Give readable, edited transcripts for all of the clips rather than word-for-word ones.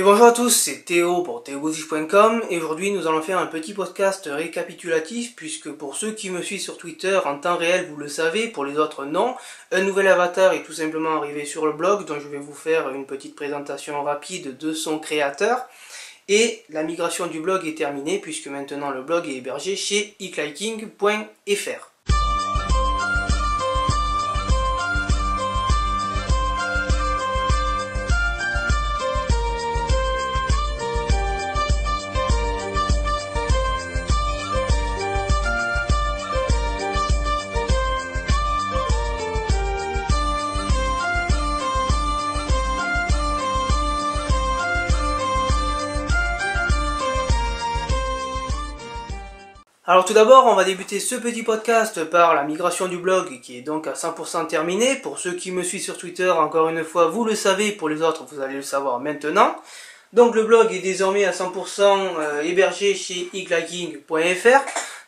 Et bonjour à tous, c'est Théo pour theogosif.com et aujourd'hui nous allons faire un petit podcast récapitulatif puisque pour ceux qui me suivent sur Twitter en temps réel vous le savez, pour les autres non, un nouvel avatar est tout simplement arrivé sur le blog dont je vais vous faire une petite présentation rapide de son créateur et la migration du blog est terminée puisque maintenant le blog est hébergé chez ecliking.fr. Alors tout d'abord, on va débuter ce petit podcast par la migration du blog qui est donc à 100% terminée. Pour ceux qui me suivent sur Twitter, encore une fois, vous le savez, pour les autres, vous allez le savoir maintenant. Donc le blog est désormais à 100% hébergé chez ecliking.fr.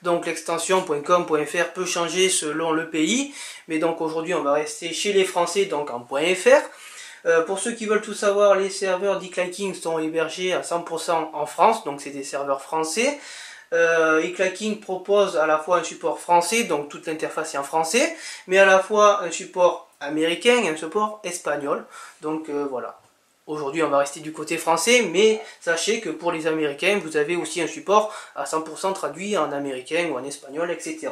Donc l'extension .com.fr peut changer selon le pays. Mais donc aujourd'hui, on va rester chez les Français, donc en .fr. Pour ceux qui veulent tout savoir, les serveurs d'Ecliking sont hébergés à 100% en France, donc c'est des serveurs français. Ecliking propose à la fois un support français, donc toute l'interface est en français, mais à la fois un support américain et un support espagnol. Donc voilà. Aujourd'hui on va rester du côté français, mais sachez que pour les américains, vous avez aussi un support à 100% traduit en américain ou en espagnol, etc.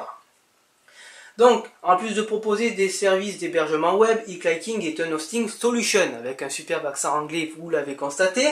Donc, en plus de proposer des services d'hébergement web, Ecliking est un hosting solution, avec un superbe accent anglais, vous l'avez constaté.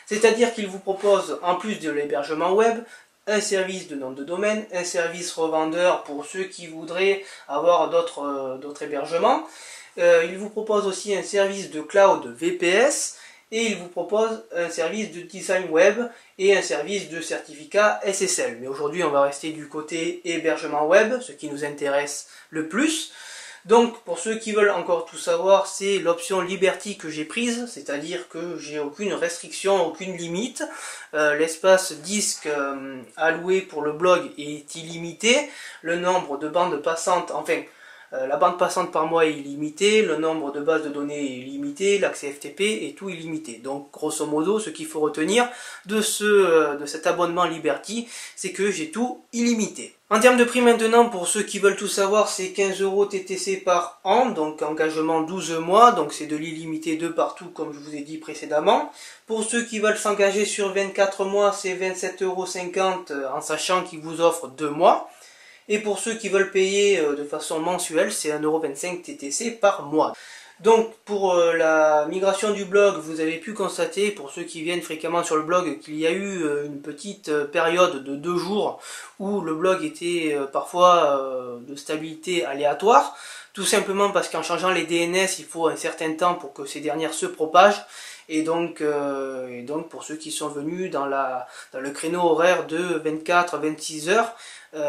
C'est-à-dire qu'il vous propose, en plus de l'hébergement web, un service de nom de domaine, un service revendeur pour ceux qui voudraient avoir d'autres hébergements. Il vous propose aussi un service de cloud VPS et il vous propose un service de design web et un service de certificat SSL. Mais aujourd'hui, on va rester du côté hébergement web, ce qui nous intéresse le plus. Donc, pour ceux qui veulent encore tout savoir, c'est l'option Liberty que j'ai prise, c'est-à-dire que j'ai aucune restriction, aucune limite. L'espace disque alloué pour le blog est illimité. Le nombre de bandes passantes, la bande passante par mois est illimitée, le nombre de bases de données est illimité, l'accès FTP est tout illimité. Donc grosso modo, ce qu'il faut retenir de cet abonnement Liberty, c'est que j'ai tout illimité. En termes de prix maintenant, pour ceux qui veulent tout savoir, c'est 15 € TTC par an, donc engagement 12 mois, donc c'est de l'illimité de partout comme je vous ai dit précédemment. Pour ceux qui veulent s'engager sur 24 mois, c'est 27,50 € en sachant qu'ils vous offrent 2 mois. Et pour ceux qui veulent payer de façon mensuelle, c'est 1,25 € TTC par mois. Donc pour la migration du blog, vous avez pu constater, pour ceux qui viennent fréquemment sur le blog, qu'il y a eu une petite période de 2 jours où le blog était parfois de stabilité aléatoire, tout simplement parce qu'en changeant les DNS, il faut un certain temps pour que ces dernières se propagent. Et donc pour ceux qui sont venus dans le créneau horaire de 24-26 heures,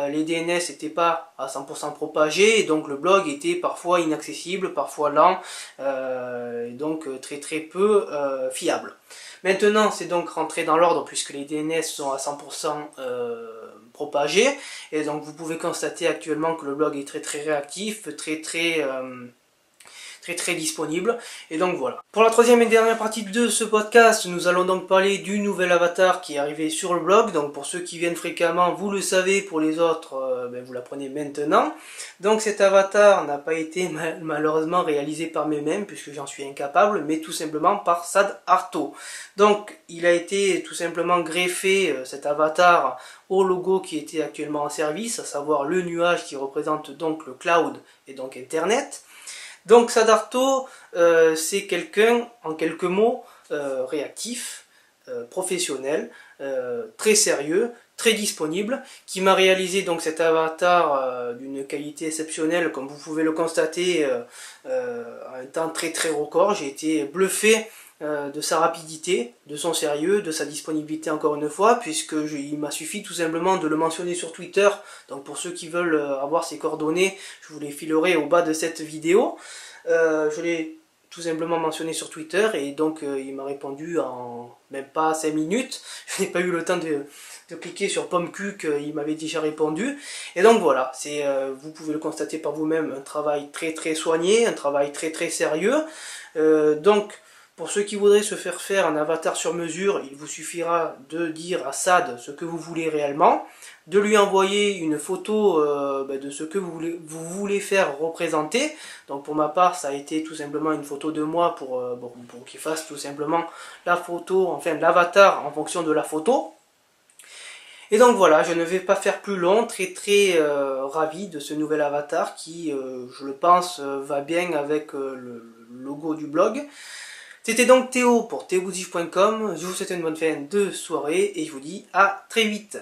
les DNS n'étaient pas à 100% propagés, et donc le blog était parfois inaccessible, parfois lent, et donc très peu fiable. Maintenant c'est donc rentré dans l'ordre puisque les DNS sont à 100% propagés, et donc vous pouvez constater actuellement que le blog est très réactif, très disponible, et donc voilà. Pour la troisième et dernière partie de ce podcast, nous allons donc parler du nouvel avatar qui est arrivé sur le blog. Donc pour ceux qui viennent fréquemment, vous le savez, pour les autres, vous l'apprenez maintenant. Donc cet avatar n'a pas été malheureusement réalisé par moi-même, puisque j'en suis incapable, mais tout simplement par Sad Arto. Donc il a été tout simplement greffé, cet avatar, au logo qui était actuellement en service, à savoir le nuage qui représente donc le cloud et donc Internet. Donc Sad Arto, c'est quelqu'un, en quelques mots, réactif, professionnel, très sérieux, très disponible, qui m'a réalisé donc cet avatar d'une qualité exceptionnelle, comme vous pouvez le constater, à un temps très record. J'ai été bluffé de sa rapidité, de son sérieux, de sa disponibilité encore une fois, puisque il m'a suffi tout simplement de le mentionner sur Twitter. Donc pour ceux qui veulent avoir ses coordonnées, je vous les filerai au bas de cette vidéo. Je l'ai tout simplement mentionné sur Twitter et donc il m'a répondu en même pas 5 minutes. Je n'ai pas eu le temps de cliquer sur pomme cul qu'il m'avait déjà répondu. Et donc voilà, vous pouvez le constater par vous-même, un travail très soigné, un travail très sérieux. Donc Pour ceux qui voudraient se faire un avatar sur mesure, il vous suffira de dire à Sad ce que vous voulez réellement, de lui envoyer une photo de ce que vous voulez faire représenter. Donc pour ma part, ça a été tout simplement une photo de moi pour qu'il fasse tout simplement la photo, enfin l'avatar en fonction de la photo. Et donc voilà, je ne vais pas faire plus long, très ravi de ce nouvel avatar qui, je le pense, va bien avec le logo du blog. C'était donc Théo pour theobouzif.com, je vous souhaite une bonne fin de soirée et je vous dis à très vite.